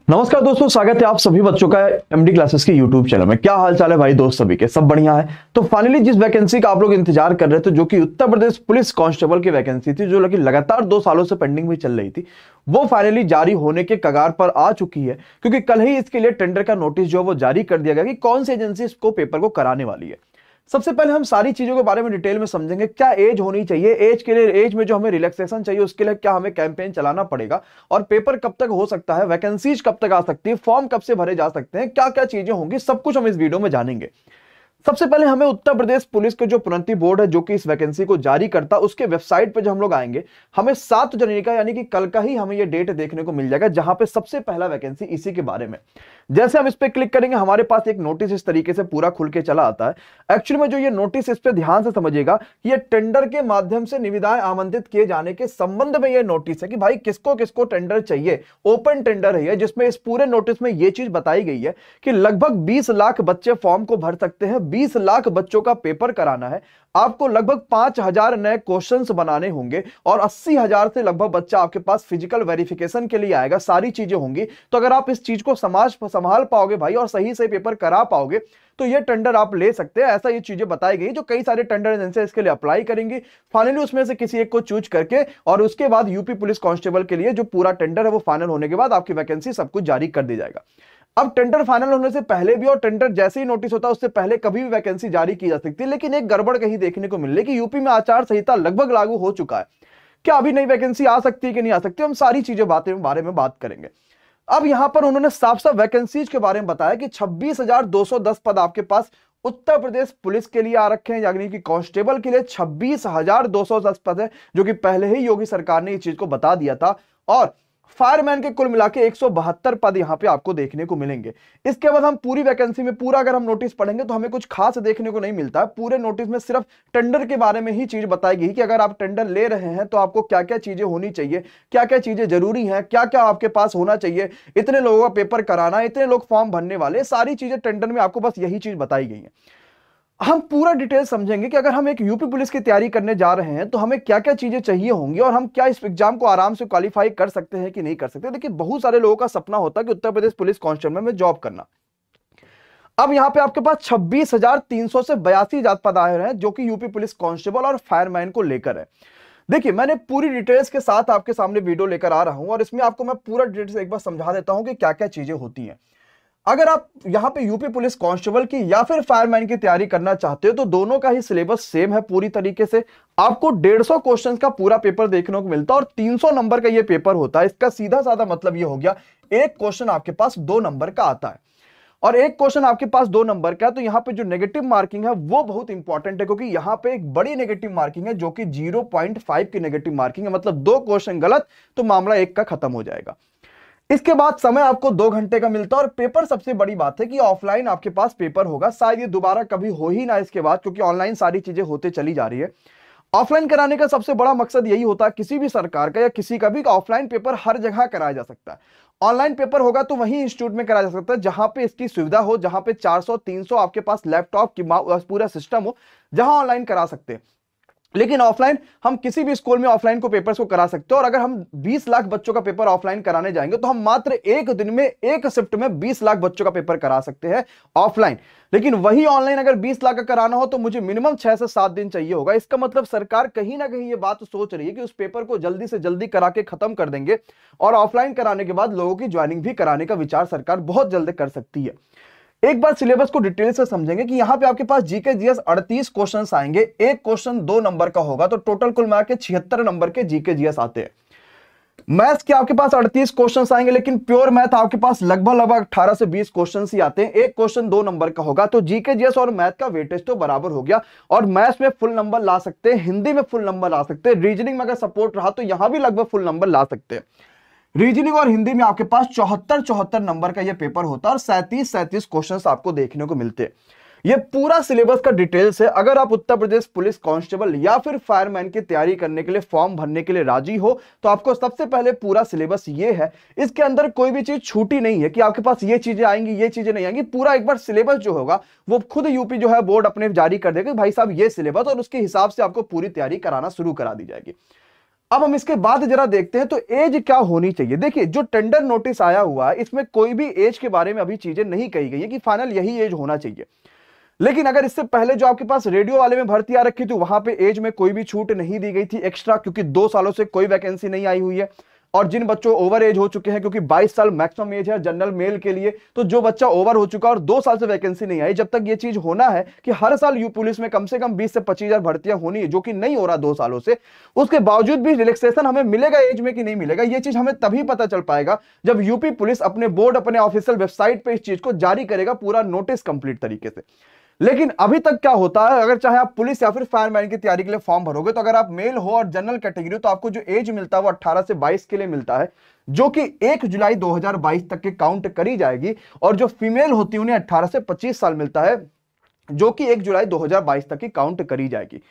नमस्कार दोस्तों, स्वागत है आप सभी बच्चों का एमडी क्लासेस के यूट्यूब चैनल में। क्या हाल चाल है भाई दोस्त, सभी के सब बढ़िया है। तो फाइनली जिस वैकेंसी का आप लोग इंतजार कर रहे थे, जो कि उत्तर प्रदेश पुलिस कांस्टेबल की वैकेंसी थी, जो लगातार 2 सालों से पेंडिंग में चल रही थी, वो फाइनली जारी होने के कगार पर आ चुकी है। क्योंकि कल ही इसके लिए टेंडर का नोटिस जो है वो जारी कर दिया गया कि कौन सी एजेंसी इसको पेपर को कराने वाली है। सबसे पहले हम सारी चीजों के बारे में डिटेल में समझेंगे। क्या एज होनी चाहिए, एज के लिए, एज में जो हमें रिलैक्सेशन चाहिए उसके लिए क्या हमें कैंपेन चलाना पड़ेगा, और पेपर कब तक हो सकता है, वैकेंसीज कब तक आ सकती है, फॉर्म कब से भरे जा सकते हैं, क्या क्या चीजें होंगी, सब कुछ हम इस वीडियो में जानेंगे। सबसे पहले हमें उत्तर प्रदेश पुलिस के जो प्रोन्नति बोर्ड है, जो कि इस वैकेंसी को जारी करता, उसके वेबसाइट पे जो हम लोग आएंगे, हमें 7 जनवरी का यानी कि कल का ही हमें ये डेट देखने को मिल जाएगा, जहां पे सबसे पहला वैकेंसी इसी के बारे में। जैसे हम इस पे क्लिक करेंगे, हमारे पास एक नोटिस इस तरीके से पूरा खुल के चला आता है। एक्चुअली में जो ये नोटिस, इस पे ध्यान से समझिएगा, ये टेंडर के माध्यम से निविदाएं आमंत्रित किए जाने के संबंध में ये नोटिस है कि भाई किसको किसको टेंडर चाहिए। ओपन टेंडर है, जिसमें इस पूरे नोटिस में ये चीज बताई गई है कि लगभग 20 लाख बच्चे फॉर्म को भर सकते हैं, 20 लाख बच्चों का पेपर कराना है, आपको लगभग 5000 नए क्वेश्चंस बनाने होंगे, और 80,000 से लगभग बच्चा आपके पास फिजिकल वेरिफिकेशन के लिए आएगा। सारी चीजें होंगी। तो अगर आप इस चीज को संभाल पाओगे भाई, और सही से पेपर करा पाओगे, तो ये टेंडर आप ले सकते हैं। ऐसा ये चीजें बताई गई, जो कई सारे टेंडर एजेंसी इसके लिए अप्लाई करेंगी। फाइनली उसमें से किसी एक को चूज करके, और उसके बाद यूपी पुलिस कांस्टेबल के लिए जो पूरा टेंडर है वो फाइनल होने के बाद आपकी वैकेंसी सब कुछ जारी कर दी जाएगा। अब टेंडर फाइनल होने से पहले भी, और टेंडर जैसे ही नोटिस होता है उससे पहले कभी भी वैकेंसी जारी की जा सकती है। लेकिन एक गड़बड़ कहीं देखने को मिल रही है कि यूपी में आचार संहिता लगभग लागू हो चुका है। क्या अभी नई वैकेंसी आ सकती है कि नहीं आ सकती, हम सारी चीजें बारे में बात करेंगे। अब यहां पर उन्होंने साफ साफ वैकेंसीज के बारे में बताया कि 26,210 पद आपके पास उत्तर प्रदेश पुलिस के लिए आ रखे हैं, यानी कि कांस्टेबल के लिए 26,210 पद है, जो कि पहले ही योगी सरकार ने इस चीज को बता दिया था। और फायरमैन के कुल मिलाके 172 पद यहां पे आपको देखने को मिलेंगे। इसके बाद हम पूरी वैकेंसी में पूरा अगर हम नोटिस पढ़ेंगे तो हमें कुछ खास देखने को नहीं मिलता है। पूरे नोटिस में सिर्फ टेंडर के बारे में ही चीज बताई गई कि अगर आप टेंडर ले रहे हैं तो आपको क्या क्या चीजें होनी चाहिए, क्या क्या चीजें जरूरी हैं, क्या क्या आपके पास होना चाहिए, इतने लोगों का पेपर कराना, इतने लोग फॉर्म भरने वाले, सारी चीजें टेंडर में आपको बस यही चीज बताई गई है। हम पूरा डिटेल समझेंगे कि अगर हम एक यूपी पुलिस की तैयारी करने जा रहे हैं तो हमें क्या क्या चीजें चाहिए होंगी, और हम क्या इस एग्जाम को आराम से क्वालिफाई कर सकते हैं कि नहीं कर सकते। देखिए, बहुत सारे लोगों का सपना होता है कि उत्तर प्रदेश पुलिस कांस्टेबल में जॉब करना। अब यहां पे आपके पास 26,300 से 82,000 पद आए हैं, जो कि यूपी पुलिस कांस्टेबल और फायरमैन को लेकर है। देखिए, मैंने पूरी डिटेल्स के साथ आपके सामने वीडियो लेकर आ रहा हूं, और इसमें आपको मैं पूरा डिटेल्स एक बार समझा देता हूं कि क्या क्या चीजें होती हैं। अगर आप यहां पे यूपी पुलिस कांस्टेबल की या फिर फायरमैन की तैयारी करना चाहते हो, तो दोनों का ही सिलेबस सेम है पूरी तरीके से। आपको 150 क्वेश्चंस का पूरा पेपर देखने को मिलता है, और 300 नंबर का ये पेपर होता है। इसका सीधा साधा मतलब ये हो गया, एक क्वेश्चन आपके पास 2 नंबर का आता है, और एक क्वेश्चन आपके पास 2 नंबर का है। तो यहां पे जो नेगेटिव मार्किंग है वो बहुत इंपॉर्टेंट है, क्योंकि यहां पे एक बड़ी नेगेटिव मार्किंग है, जो कि 0.5 की नेगेटिव मार्किंग है। मतलब 2 क्वेश्चन गलत तो मामला 1 का खत्म हो जाएगा। इसके बाद समय आपको 2 घंटे का मिलता है, और पेपर, सबसे बड़ी बात है कि ऑफलाइन आपके पास पेपर होगा। शायद ये दोबारा कभी हो ही ना इसके बाद, क्योंकि ऑनलाइन सारी चीजें होते चली जा रही है। ऑफलाइन कराने का सबसे बड़ा मकसद यही होता है, किसी भी सरकार का या किसी का भी, ऑफलाइन पेपर हर जगह कराया जा सकता है। ऑनलाइन पेपर होगा तो वही इंस्टीट्यूट में कराया जा सकता है जहां पे इसकी सुविधा हो, जहां पे 400-300 आपके पास लैपटॉप की पूरा सिस्टम हो, जहां ऑनलाइन करा सकते हैं। लेकिन ऑफलाइन हम किसी भी स्कूल में ऑफलाइन को पेपर्स को करा सकते हो, और अगर हम 20 लाख बच्चों का पेपर ऑफलाइन कराने जाएंगे तो हम मात्र एक दिन में, एक शिफ्ट में 20 लाख बच्चों का पेपर करा सकते हैं ऑफलाइन। लेकिन वही ऑनलाइन अगर 20 लाख का कराना हो तो मुझे मिनिमम 6 से 7 दिन चाहिए होगा। इसका मतलब सरकार कहीं ना कहीं ये बात सोच रही है कि उस पेपर को जल्दी से जल्दी करा के खत्म कर देंगे, और ऑफलाइन कराने के बाद लोगों की ज्वाइनिंग भी कराने का विचार सरकार बहुत जल्दी कर सकती है। एक बार सिलेबस को डिटेल से समझेंगे कि यहां पे आपके पास जीके जीएस 38 क्वेश्चंस आएंगे। एक क्वेश्चन 2 नंबर का होगा, तो टोटल कुल मिला के 76 नंबर के जीके जीएस आते हैं। मैथ्स के आपके पास 38 क्वेश्चंस आएंगे, लेकिन प्योर मैथ आपके पास लगभग 18 से 20 क्वेश्चंस ही आते हैं। एक क्वेश्चन 2 नंबर का होगा, तो जीके जीएस और मैथ का वेटेज तो बराबर हो गया, और मैथ्स में फुल नंबर ला सकते हैं, हिंदी में फुल नंबर ला सकते हैं, रीजनिंग में अगर सपोर्ट रहा तो यहां भी लगभग फुल नंबर ला सकते हैं। रीजनिंग और हिंदी में आपके पास 74 नंबर का ये पेपर होता है, और 37 क्वेश्चंस आपको देखने को मिलते हैं। ये पूरा सिलेबस का डिटेल्स है। अगर आप उत्तर प्रदेश पुलिस कांस्टेबल या फिर फायरमैन की तैयारी करने के लिए, फॉर्म भरने के लिए राजी हो, तो आपको सबसे पहले पूरा सिलेबस ये है। इसके अंदर कोई भी चीज छूटी नहीं है कि आपके पास ये चीजें आएंगी, ये चीजें नहीं आएंगी। पूरा एक बार सिलेबस जो होगा वो खुद यूपी जो है बोर्ड अपने जारी कर देगा, भाई साहब ये सिलेबस, और उसके हिसाब से आपको पूरी तैयारी कराना शुरू करा दी जाएगी। अब हम इसके बाद जरा देखते हैं तो एज क्या होनी चाहिए। देखिए जो टेंडर नोटिस आया हुआ है इसमें कोई भी एज के बारे में अभी चीजें नहीं कही गई है कि फाइनल यही एज होना चाहिए। लेकिन अगर इससे पहले जो आपके पास रेडियो वाले में भर्ती आ रखी थी वहां पे एज में कोई भी छूट नहीं दी गई थी एक्स्ट्रा, क्योंकि 2 सालों से कोई वैकेंसी नहीं आई हुई है। और जिन बच्चों ओवर एज हो चुके हैं, क्योंकि 22 साल मैक्सिमम एज है जनरल मेल के लिए, तो जो बच्चा ओवर हो चुका और 2 साल से वैकेंसी नहीं आई, जब तक ये चीज होना है कि हर साल यू पुलिस में कम से कम 20 से 25,000 भर्तियां होनी है, जो कि नहीं हो रहा 2 सालों से, उसके बावजूद भी रिलैक्सेशन हमें मिलेगा एज में कि नहीं मिलेगा, ये चीज हमें तभी पता चल पाएगा जब यूपी पुलिस अपने बोर्ड अपने ऑफिशियल वेबसाइट पे इस चीज को जारी करेगा पूरा नोटिस कंप्लीट तरीके से। लेकिन अभी तक क्या होता है, अगर चाहे आप पुलिस या फिर फायरमैन की तैयारी के लिए फॉर्म भरोगे तो अगर आप मेल हो और जनरल कैटेगरी तो आपको जो एज मिलता है वो 18 से 22 के लिए मिलता है, जो कि 1 जुलाई 2022 तक के काउंट करी जाएगी। और जो फीमेल होती है उन्हें 18 से 25 साल मिलता है, जो कि 1 जुलाई 2022 तक की काउंट करी जाएगी।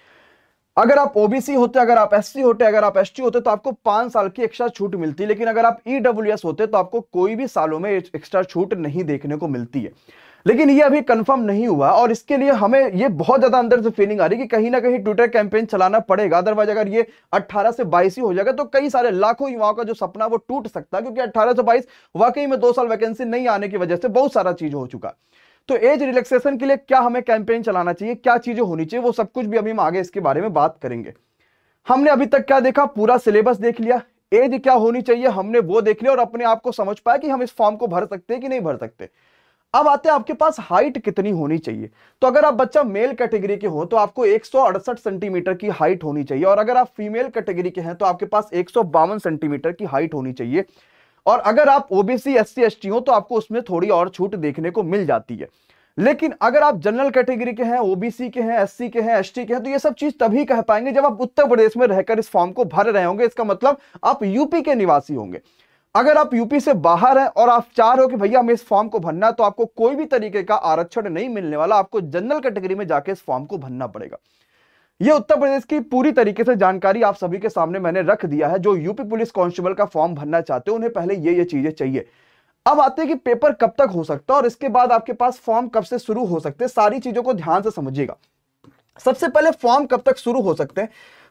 अगर आप ओबीसी होते, अगर आप एससी होते, अगर आप एसटी होते तो आपको 5 साल की एक्स्ट्रा छूट मिलती है। लेकिन अगर आप ईडब्ल्यूएस होते तो आपको कोई भी सालों में एक्स्ट्रा छूट नहीं देखने को मिलती है। लेकिन ये अभी कंफर्म नहीं हुआ और इसके लिए हमें ये बहुत ज्यादा अंदर से फीलिंग आ रही है कि कहीं ना कहीं ट्विटर कैंपेन चलाना पड़ेगा। अदरवाइज अगर ये 18 से 22 ही हो जाएगा तो कई सारे लाखों युवाओं का जो सपना वो टूट सकता है, क्योंकि 18 से 22 वाकई में 2 साल वैकेंसी नहीं आने की वजह से बहुत सारा चीज हो चुका। तो एज रिलैक्सेशन के लिए क्या हमें कैंपेन चलाना चाहिए, क्या चीजें होनी चाहिए, वो सब कुछ भी अभी हम आगे इसके बारे में बात करेंगे। हमने अभी तक क्या देखा, पूरा सिलेबस देख लिया, एज क्या होनी चाहिए हमने वो देख लिया और अपने आप को समझ पाया कि हम इस फॉर्म को भर सकते हैं कि नहीं भर सकते। अब आते हैं आपके पास हाइट कितनी होनी चाहिए। तो अगर आप बच्चा मेल कैटेगरी के हो तो आपको 168 सेंटीमीटर की हाइट होनी चाहिए, और अगर आप फीमेल कैटेगरी के हैं तो आपके पास 152 सेंटीमीटर की हाइट होनी चाहिए। और अगर आप ओबीसी एससी एसटी हो तो आपको उसमें थोड़ी और छूट देखने को मिल जाती है। लेकिन अगर आप जनरल कैटेगरी के हैं, ओबीसी के हैं, एससी के हैं, एसटी के हैं, तो ये सब चीज तभी कह पाएंगे जब आप उत्तर प्रदेश में रहकर इस फॉर्म को भर रहे होंगे। इसका मतलब आप यूपी के निवासी होंगे। अगर आप यूपी से बाहर हैं और आप चाह रहे हो कि भैया हमें इस फॉर्म को भरना है, तो आपको कोई भी तरीके का आरक्षण नहीं मिलने वाला, आपको जनरल कैटेगरी में जाके इस फॉर्म को भरना पड़ेगा। यह उत्तर प्रदेश की पूरी तरीके से जानकारी आप सभी के सामने मैंने रख दिया है। जो यूपी पुलिस कांस्टेबल का फॉर्म भरना चाहते हो उन्हें पहले ये चीजें चाहिए। अब आते हैं कि पेपर कब तक हो सकता है और इसके बाद आपके पास फॉर्म कब से शुरू हो सकते हैं। सारी चीजों को ध्यान से समझिएगा। सबसे पहले फॉर्म कब तक शुरू हो सकते हैं,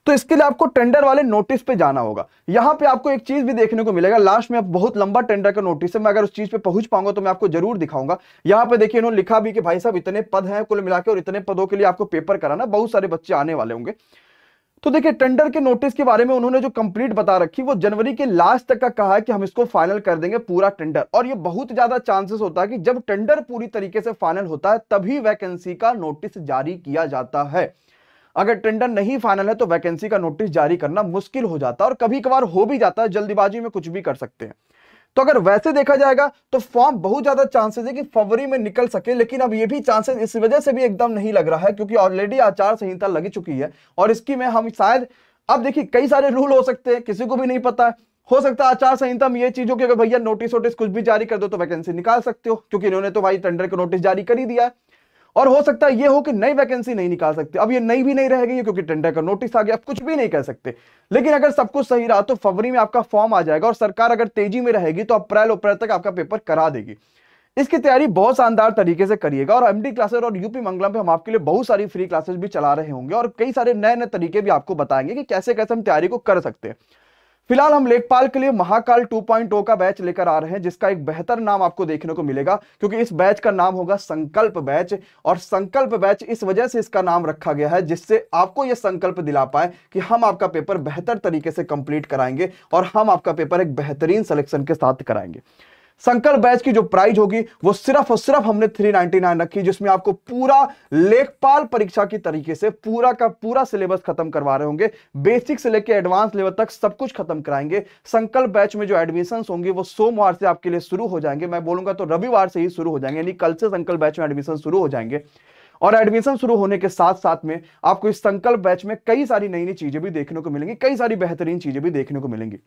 तो इसके लिए आपको टेंडर वाले नोटिस पे जाना होगा। यहां पे आपको एक चीज भी देखने को मिलेगा, लास्ट में बहुत लंबा टेंडर का नोटिस है, मैं अगर उस चीज पे पहुंच पाऊंगा तो मैं आपको जरूर दिखाऊंगा। यहां पे देखिए इन्होंने लिखा भी कि भाई साहब इतने पद हैं कुल मिलाकर और इतने पदों के लिए आपको पेपर कराना, बहुत सारे बच्चे आने वाले होंगे। तो देखिए टेंडर के नोटिस के बारे में उन्होंने जो कंप्लीट बता रखी वो जनवरी के लास्ट तक का कहा है कि हम इसको फाइनल कर देंगे पूरा टेंडर। और ये बहुत ज्यादा चांसेस होता है कि जब टेंडर पूरी तरीके से फाइनल होता है तभी वैकेंसी का नोटिस जारी किया जाता है। अगर टेंडर नहीं फाइनल है तो वैकेंसी का नोटिस जारी करना मुश्किल हो जाता है और कभी कभार हो भी जाता है, जल्दीबाजी में कुछ भी कर सकते हैं। तो अगर वैसे देखा जाएगा तो फॉर्म बहुत ज्यादा चांसेस है कि फरवरी में निकल सके। लेकिन अब ये भी चांसेस इस वजह से भी एकदम नहीं लग रहा है क्योंकि ऑलरेडी आचार संहिता लगी चुकी है और इसकी में हम शायद, अब देखिए कई सारे रूल हो सकते हैं, किसी को भी नहीं पता है। हो सकता है आचार संहिता में ये चीजों की अगर भैया नोटिस वोटिस कुछ भी जारी कर दो तो वैकेंसी निकाल सकते हो, क्योंकि इन्होंने तो भाई टेंडर का नोटिस जारी कर ही दिया है। और हो सकता है ये हो कि नई वैकेंसी नहीं निकाल सकते। अब ये नई भी नहीं रहेगी क्योंकि टेंडर का नोटिस आ गया, अब कुछ भी नहीं कह सकते। लेकिन अगर सब कुछ सही रहा तो फरवरी में आपका फॉर्म आ जाएगा और सरकार अगर तेजी में रहेगी तो अप्रैल तक आपका पेपर करा देगी। इसकी तैयारी बहुत शानदार तरीके से करिएगा। और एमडी क्लासेस और यूपी मंगलम पे हम आपके लिए बहुत सारी फ्री क्लासेस भी चला रहे होंगे और कई सारे नए नए तरीके भी आपको बताएंगे कि कैसे कैसे हम तैयारी को कर सकते हैं। फिलहाल हम लेखपाल के लिए महाकाल 2.0 का बैच लेकर आ रहे हैं, जिसका एक बेहतर नाम आपको देखने को मिलेगा क्योंकि इस बैच का नाम होगा संकल्प बैच। और संकल्प बैच इस वजह से इसका नाम रखा गया है जिससे आपको यह संकल्प दिला पाए कि हम आपका पेपर बेहतर तरीके से कंप्लीट कराएंगे और हम आपका पेपर एक बेहतरीन सिलेक्शन के साथ कराएंगे। संकल्प बैच की जो प्राइस होगी वो सिर्फ और सिर्फ हमने 399 रखी, जिसमें आपको पूरा लेखपाल परीक्षा की तरीके से पूरा का पूरा सिलेबस खत्म करवा रहे होंगे। बेसिक से लेकर एडवांस लेवल तक सब कुछ खत्म कराएंगे। संकल्प बैच में जो एडमिशन होंगे वो सोमवार से आपके लिए शुरू हो जाएंगे, मैं बोलूंगा तो रविवार से ही शुरू हो जाएंगे, यानी कल से संकल्प बैच में एडमिशन शुरू हो जाएंगे। और एडमिशन शुरू होने के साथ साथ में आपको इस संकल्प बैच में कई सारी नई नई चीजें भी देखने को मिलेंगी, कई सारी बेहतरीन चीजें भी देखने को मिलेंगी।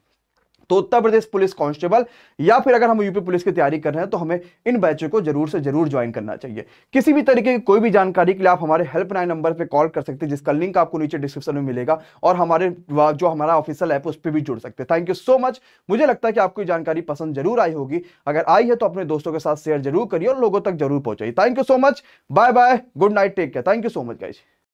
तो उत्तर प्रदेश पुलिस कांस्टेबल या फिर अगर हम यूपी पुलिस की तैयारी कर रहे हैं तो हमें इन बैचों को जरूर से जरूर ज्वाइन करना चाहिए। किसी भी तरीके की कोई भी जानकारी के लिए आप हमारे हेल्पलाइन नंबर पे कॉल कर सकते हैं, जिसका लिंक आपको नीचे डिस्क्रिप्शन में मिलेगा, और हमारे जो हमारा ऑफिशियल ऐप उस पर भी जुड़ सकते हैं। Thank you so much. मुझे लगता है कि आपको जानकारी पसंद जरूर आई होगी। अगर आई है तो अपने दोस्तों के साथ शेयर जरूर करिए और लोगों तक जरूर पहुंचाइए। Thank you so much, bye bye, good night, take care, thank you so much guys.